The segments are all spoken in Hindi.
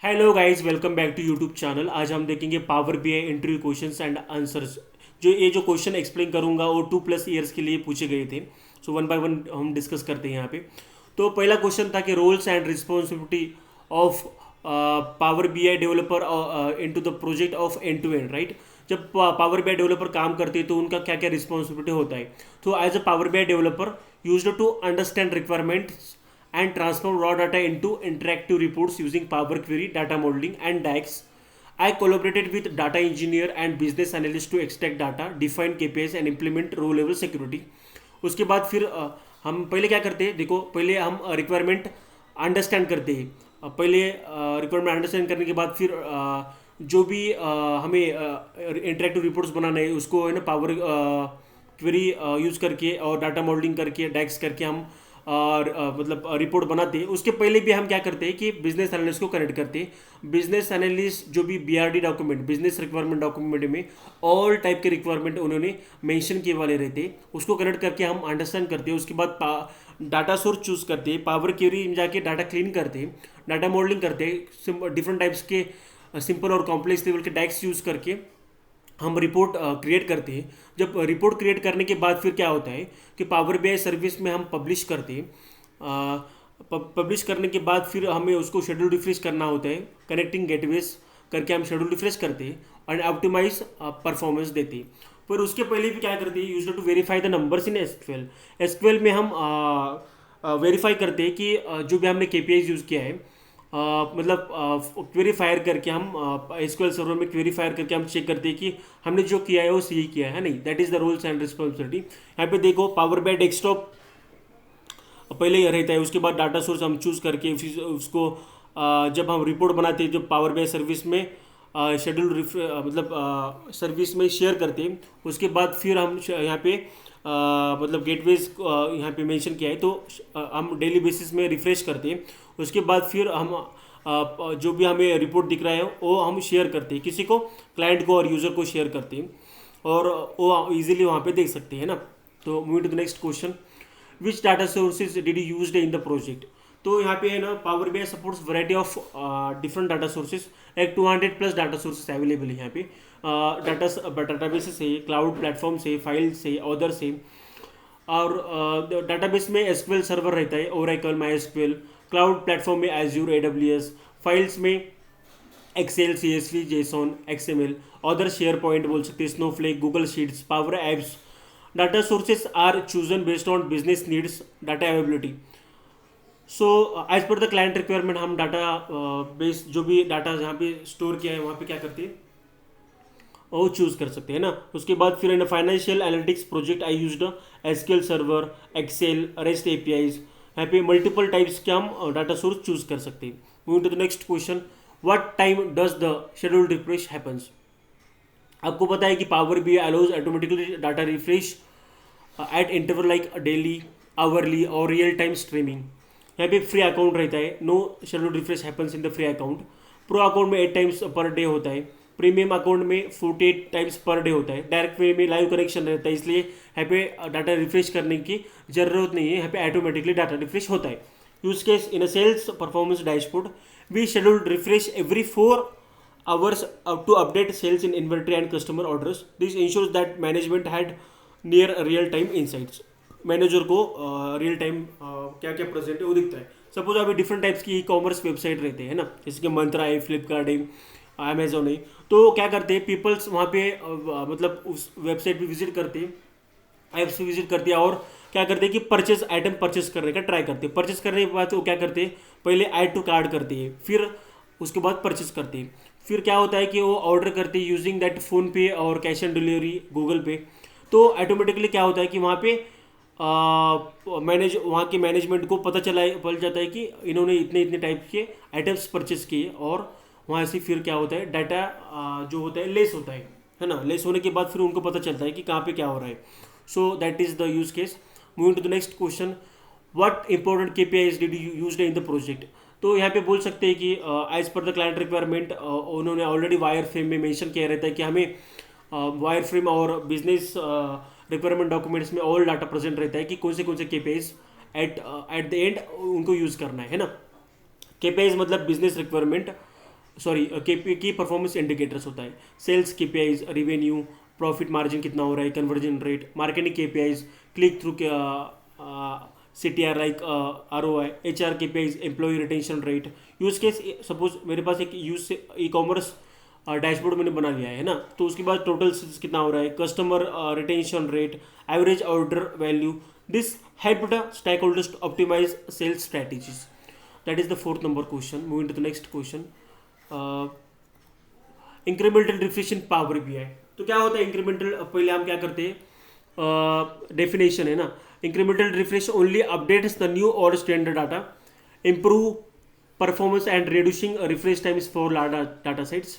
Hello guys, welcome back to YouTube channel. आज हम देखेंगे Power BI interview questions and answers. जो क्वेश्चन एक्सप्लेन करूंगा वो 2+ ईयर्स के लिए पूछे गए थे। सो वन बाय वन हम डिस्कस करते हैं यहाँ पे। तो पहला क्वेश्चन था कि roles and responsibility of Power BI developer into the project of end to end, right. जब पावर बीआई डेवलपर काम करते हैं तो उनका क्या क्या रिस्पॉन्सिबिलिटी होता है। तो as a Power BI developer used to understand requirements and transform raw data into interactive reports using Power Query, data modeling, and DAX. I collaborated with data engineer and business analyst to extract data, define KPIs, and implement row level security. उसके बाद फिर हम पहले क्या करते हैं, देखो पहले हम रिक्वायरमेंट अंडरस्टैंड करते हैं। पहले रिक्वायरमेंट अंडरस्टैंड करने के बाद फिर जो भी हमें इंटरेक्टिव रिपोर्ट्स बनाना है उसको है ना पावर क्वेरी यूज़ करके और डाटा मॉडलिंग करके डैक्स करके हम मतलब रिपोर्ट बनाते हैं। उसके पहले भी हम क्या करते हैं कि बिजनेस एनालिस्ट को कनेक्ट करते हैं। बिजनेस एनालिस्ट जो भी BRD document, business requirement document में ऑल टाइप के रिक्वायरमेंट उन्होंने मेंशन किए वाले रहते हैं, उसको कनेक्ट करके हम अंडरस्टैंड करते हैं। उसके बाद डाटा सोर्स चूज करते हैं, पावर क्वेरी में जाके डाटा क्लीन करते हैं, डाटा मॉडलिंग करते हैं, डिफरेंट टाइप्स के सिंपल और कॉम्प्लेक्स लेवल के डैक्स यूज़ करके हम रिपोर्ट क्रिएट करते हैं। जब रिपोर्ट क्रिएट करने के बाद फिर क्या होता है कि पावर बीआई सर्विस में हम पब्लिश करते हैं। पब्लिश करने के बाद फिर हमें उसको शेड्यूल रिफ्रेश करना होता है। कनेक्टिंग गेटवेज करके हम शेड्यूल रिफ्रेश करते हैं और ऑप्टिमाइज परफॉर्मेंस देते हैं। पर उसके पहले भी क्या करते हैं, used to verify the numbers in SQL. SQL में हम वेरीफाई करते हैं कि जो भी हमने केपीआईज यूज़ किया है, मतलब क्वेरी फायर करके हम एसक्यूएल सर्वर में क्वेरी फायर करके हम चेक करते हैं कि हमने जो किया है वो सही किया है नहीं। That is the roles and responsibility. यहाँ पे देखो पावर बाय डेस्कटॉप पहले ही रहता है। उसके बाद डाटा सोर्स हम चूज़ करके फिर उसको जब हम रिपोर्ट बनाते हैं, जब पावर बाय सर्विस में शेड्यूल मतलब सर्विस में शेयर करते हैं, उसके बाद फिर हम यहाँ पे मतलब गेटवेज यहाँ पे मेंशन किया है तो हम डेली बेसिस में रिफ्रेश करते हैं। उसके बाद फिर हम जो भी हमें रिपोर्ट दिख रहा है वो हम शेयर करते हैं, किसी को, क्लाइंट को और यूज़र को शेयर करते हैं और वो इजीली वहाँ पे देख सकते हैं ना। तो moving to the next question, which data sources did you used in the project. तो यहाँ पे है ना Power BI supports variety of different data sources. एक 200+ डाटा सोर्सेज अवेलेबल है यहाँ पे। डाटाबेसेस है, क्लाउड प्लेटफॉर्म से, फाइल्स है, ऑदर से। और डाटाबेस में एसक्यूएल सर्वर रहता है, ओरेकल, माईएसक्यूएल। क्लाउड प्लेटफॉर्म में एज्यूर, एडब्ल्यूएस। फाइल्स में Excel, CSV, JSON, XML. Other SharePoint बोल सकते हैं, Snowflake, Google Sheets, Power Apps. Data sources are chosen based on business needs, data availability. So as per the client requirement हम डाटा बेस जो भी डाटा जहाँ पे स्टोर किया है वहाँ पे क्या करते हैं वो चूज़ कर सकते हैं ना। उसके बाद फिर in financial analytics project I used SQL server, Excel, REST APIs. यहाँ पे मल्टीपल टाइप्स के हम डाटा सोर्स चूज कर सकते हैं। Moving to the next question, what time does the schedule refresh happens. आपको पता है कि Power B allows automatically data refresh at interval like daily, hourly और रियल टाइम स्ट्रीमिंग। यहाँ पे फ्री अकाउंट रहता है, no schedule refresh happens in the free account. Pro account में 8 टाइम्स पर डे होता है, प्रीमियम अकाउंट में 48 टाइम्स पर डे होता है। डायरेक्ट पे में लाइव कनेक्शन रहता है, इसलिए यहाँ पे डाटा रिफ्रेश करने की जरूरत नहीं है, यहाँ पे ऑटोमेटिकली डाटा रिफ्रेश होता है। Use case in a sales performance dashboard, we schedule refresh every 4 hours to update sales in inventory and customer orders. This ensures that management had near real time insights. Manager को रियल टाइम क्या क्या प्रेजेंट है वो दिखता है। सपोज अभी डिफरेंट टाइप्स की ई कॉमर्स वेबसाइट रहते हैं ना, जैसे कि मंत्रा है, फ्लिपकार्ट है, अमेजोन है। तो क्या करते हैं पीपल्स वहाँ पे मतलब उस वेबसाइट पे विजिट करते हैं, ऐप्स पे विजिट करते हैं और क्या करते हैं कि परचेज आइटम परचेज करने का ट्राई करते हैं। परचेज करने के बाद वो क्या करते हैं, पहले ऐड टू कार्ड करते हैं, फिर उसके बाद परचेज करते हैं। फिर क्या होता है कि वो ऑर्डर करते हैं यूजिंग दैट फ़ोन पे और कैश ऑन डिलीवरी, गूगल पे। तो ऑटोमेटिकली क्या होता है कि वहाँ पे वहाँ के मैनेजमेंट को पता जाता है कि इन्होंने इतने इतने टाइप के आइटम्स परचेज किए और वहाँ से फिर क्या होता है डाटा जो होता है लेस होता है ना। लेस होने के बाद फिर उनको पता चलता है कि कहाँ पे क्या हो रहा है। So that is the use case. Moving to the next question, what important KPIs did you used in the project. तो यहाँ पे बोल सकते हैं कि as per the client requirement उन्होंने ऑलरेडी वायर फ्रेम में मेंशन किया रहता है कि हमें वायर फ्रेम और बिजनेस रिक्वायरमेंट डॉक्यूमेंट्स में ऑल डाटा प्रेजेंट रहता है कि कौन से केपीआईज एट द एंड उनको यूज़ करना है ना। केपीआईज मतलब business requirement sorry key performance indicators होता है, sales KPIs, revenue, profit margin कितना हो रहा है, conversion rate, marketing KPIs, click through CTR like ROI, HR KPIs, employee retention rate, use case. Suppose मेरे पास एक यूज ई कॉमर्स डैशबोर्ड मैंने बना लिया है ना, तो उसके बाद टोटल सेल्स कितना हो रहा है, customer retention rate, average order value, this help the stakeholders to optimise sales strategies. That is the fourth number question. Moving to the next question, incremental refresh in Power BI। तो क्या होता है इंक्रीमेंटल, पहले हम क्या करते हैं, डेफिनेशन है ना, incremental refresh only updates the new और standard data, improve performance and reducing refresh times for data sets.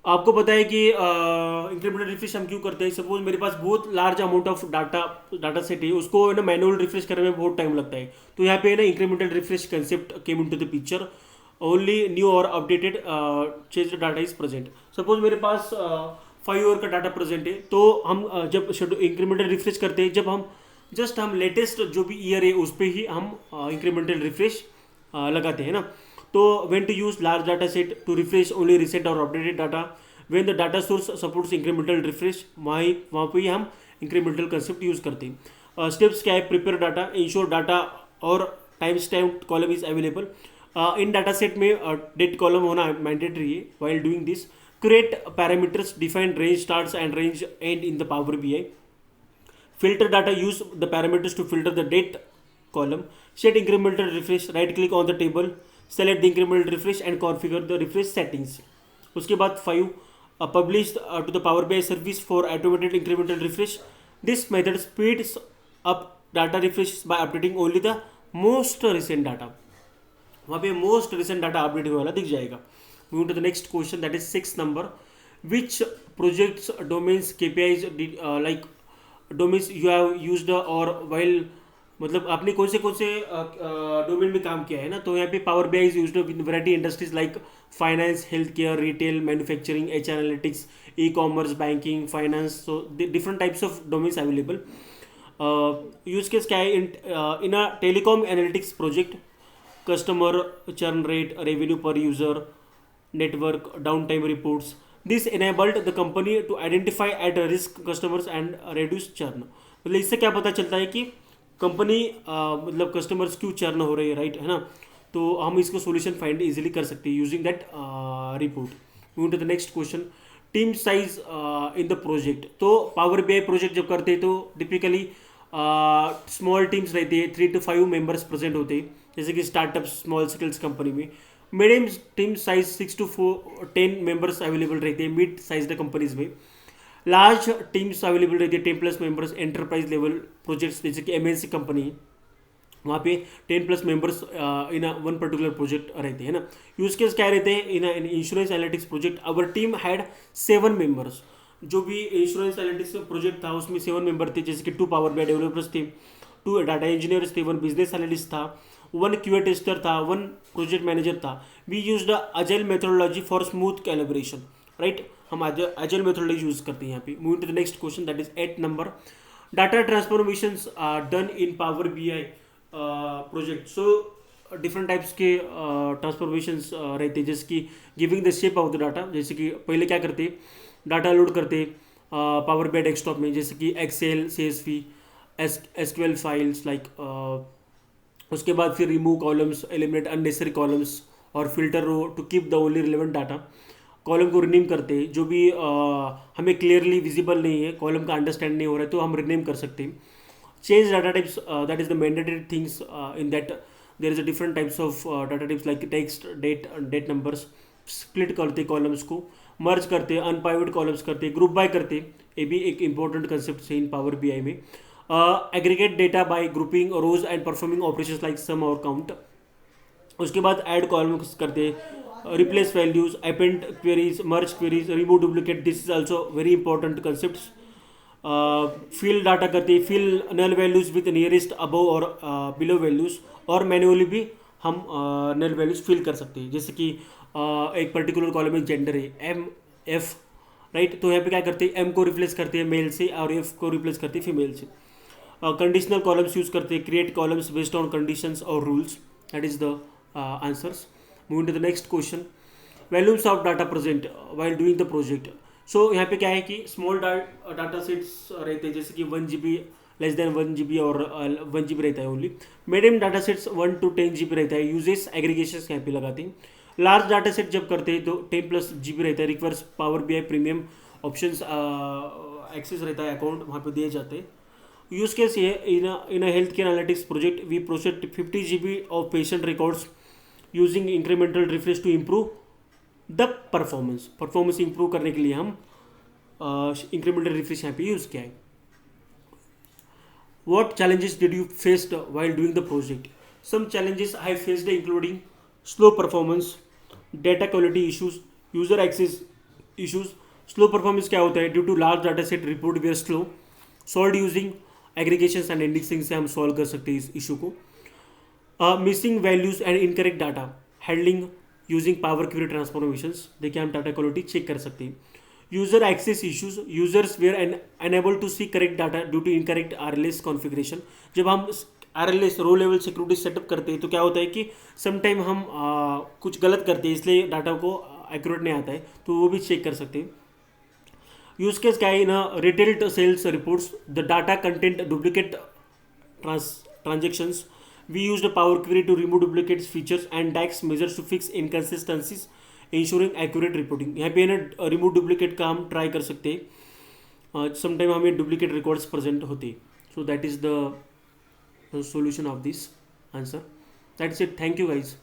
आपको पता है कि इंक्रीमेंटल रिफ्रेश हम क्यों करते हैं, सपोज मेरे पास बहुत large amount of data set है, उसको है ना मैनुअल रिफ्रेश करने में बहुत टाइम लगता है, तो यहाँ पे है ना incremental refresh concept came into the picture. Only new और updated change data is present. Suppose मेरे पास 5 ईयर का डाटा प्रेजेंट है, तो हम जब इंक्रीमेंटल रिफ्रेश करते हैं, जब हम लेटेस्ट जो भी ईयर है उस पर ही हम इंक्रीमेंटल रिफ्रेश लगाते हैं ना। तो when to use large data set to refresh only recent और updated data, when the data source supports incremental refresh, वहाँ पे ही हम incremental concept यूज़ करते हैं। स्टेप्स क्या है, प्रिपेयर डाटा, इंश्योर डाटा और time stamp column is available. In data set में डेट कॉलम होना मैंडेटरी है। While doing this, create parameters, define range starts and range and in the power BI। Filter data, use the parameters to filter the date column. Set incremental refresh, right click on the table, select the incremental refresh and configure the refresh settings. उसके बाद 5, publish to the Power BI service for automated incremental refresh. This method speeds up data refresh by updating only the most recent data. वहाँ पे most recent data अपडेट हुआ वाला दिख जाएगा। Moving to the next question, that is 6 number. Which projects, domains, KPIs like domains you have used और वाइल, मतलब आपने कौन से डोमेन में काम किया है ना। तो यहाँ पे power BI is used with variety industries like finance, health care, retail, manufacturing, HR analytics, e-commerce, banking, finance. So different types of domains available. Use case क्या है, in a telecom analytics project, customer churn rate, revenue per user, network, downtime reports. This enabled the company to identify at risk customers and reduce churn. मतलब इससे क्या पता चलता है कि कंपनी मतलब कस्टमर्स क्यों चर्न हो रही है, राइट है ना। तो हम इसको सोल्यूशन फाइंड इजीली कर सकते हैं using that report. Moving to the next question, team size in the project. तो पावर BI प्रोजेक्ट जब करते हैं तो टिपिकली स्मॉल टीम्स रहते हैं, 3 to 5 मेंबर्स प्रेजेंट होते हैं, जैसे कि स्टार्टअप, स्मॉल स्केल्स कंपनी में। Medium team size 6 to 10 members available रहते हैं मिड साइज कंपनीज में। लार्ज टीम्स अवेलेबल रहती है 10+ मेंबर्स एंटरप्राइज लेवल प्रोजेक्ट्स, जैसे कि MNC कंपनी, वहाँ पे 10+ members in one particular project रहते हैं ना। यूज केस क्या रहते हैं, in insurance analytics project our team had 7 members. जो भी इंश्योरेंस एनालिटिक्स प्रोजेक्ट था उसमें 7 मेंबर थे, जैसे कि 2 पावर BI डेवलपर्स थे, 2 डाटा इंजीनियर्स थे, 1 बिजनेस एनालिस्ट था, 1 QA टेस्टर था, 1 प्रोजेक्ट मैनेजर था। We used agile methodology for smooth calibration, right. हम अजाइल मेथोडोलॉजी यूज करते हैं यहाँ पे। Moving to the next question, that is 8 number, data transformations done in Power BI project. So different types के ट्रांसफॉर्मेशंस रहते हैं, जैसे कि giving the shape of the data. जैसे कि पहले क्या करते, डाटा लोड करते पावर BI डेस्कटॉप में, जैसे कि Excel, CSV, SQL files like. उसके बाद फिर remove columns, eliminate unnecessary columns और filter row to keep the only relevant data. Column को रिनेम करते हैं, जो भी हमें क्लियरली विजिबल नहीं है, कॉलम का अंडरस्टैंड नहीं हो रहा है, तो हम रिनेम कर सकते हैं। Change data types, that is the mandatory things in that there is a different types of data types like text, date numbers. Split करते कॉलम्स को, मर्ज करते, अनपाइवेट कॉलम्स करते, ग्रुप बाय करते। ये भी एक इंपॉर्टेंट कंसेप्ट है इन पावर BI में। Aggregate data by grouping rows and performing operations like sum और काउंट। उसके बाद ऐड कॉलम्स करते, replace values, append queries, merge queries, remove duplicate. This is also very important concepts. Fill data करते, fill null values with nearest above और बिलो वैल्यूज, और मैन्युअली भी हम नल वैल्यूज फिल कर सकते हैं। जैसे कि एक पर्टिकुलर कॉलम में जेंडर है MF, राइट, तो यहाँ पे क्या करते हैं, M को रिप्लेस करते हैं मेल से और F को रिप्लेस करते हैं फीमेल से। कंडीशनल कॉलम्स यूज करते हैं, create columns based on conditions और rules. That is the answers. Moving to the next question, volumes of data present while doing the project. So यहाँ पे क्या है कि स्मॉल डाटा सेट्स रहते हैं, जैसे कि 1 GB, लेस देन 1 GB और 1 GB रहता है only. Medium data sets 1 to 10 GB रहता है। यूजेस एग्रीगेशन यहाँ पे लगाते हैं। लार्ज डाटा सेट जब करते हैं तो 10+ GB रहता है। Requires Power BI premium option access रहता है, अकाउंट वहाँ पे दिए जाते हैं। यूज केस ये in healthcare analytics project we process 50 GB of patient records using incremental refresh to improve the performance improve करने के लिए हम इंक्रीमेंटल रिफ्रेश यहाँ पे यूज़ किया है। What challenges did you faced while doing the project? Some challenges I faced including slow performance, data quality issues, user access issues. Slow performance क्या होता है? Due to large data set report were slow. Solved using aggregations and indexing से हम solve कर सकते हैं इस issue को। Missing values and incorrect data handling using Power Query transformations। देखिए हम data quality check कर सकते हैं। User access issues, users were unable to see correct data due to incorrect RLS configuration. जब हम RLS row level security setup करते हैं तो क्या होता है कि समटाइम हम कुछ गलत करते हैं, इसलिए डाटा को एक्यूरेट नहीं आता है, तो वो भी चेक कर सकते हैं। यूज केस क्या है? In retailed sales reports the data content duplicate transactions. We used Power Query to remove duplicates features and DAX measures to fix inconsistencies, ensuring accurate reporting. यहाँ पे ना रिमूव डुप्लीकेट का हम ट्राई कर सकते हैं, समटाइम हमें डुप्लीकेट रिकॉर्ड्स प्रेजेंट होते। सो that is the solution of this answer. That's it. Thank you guys.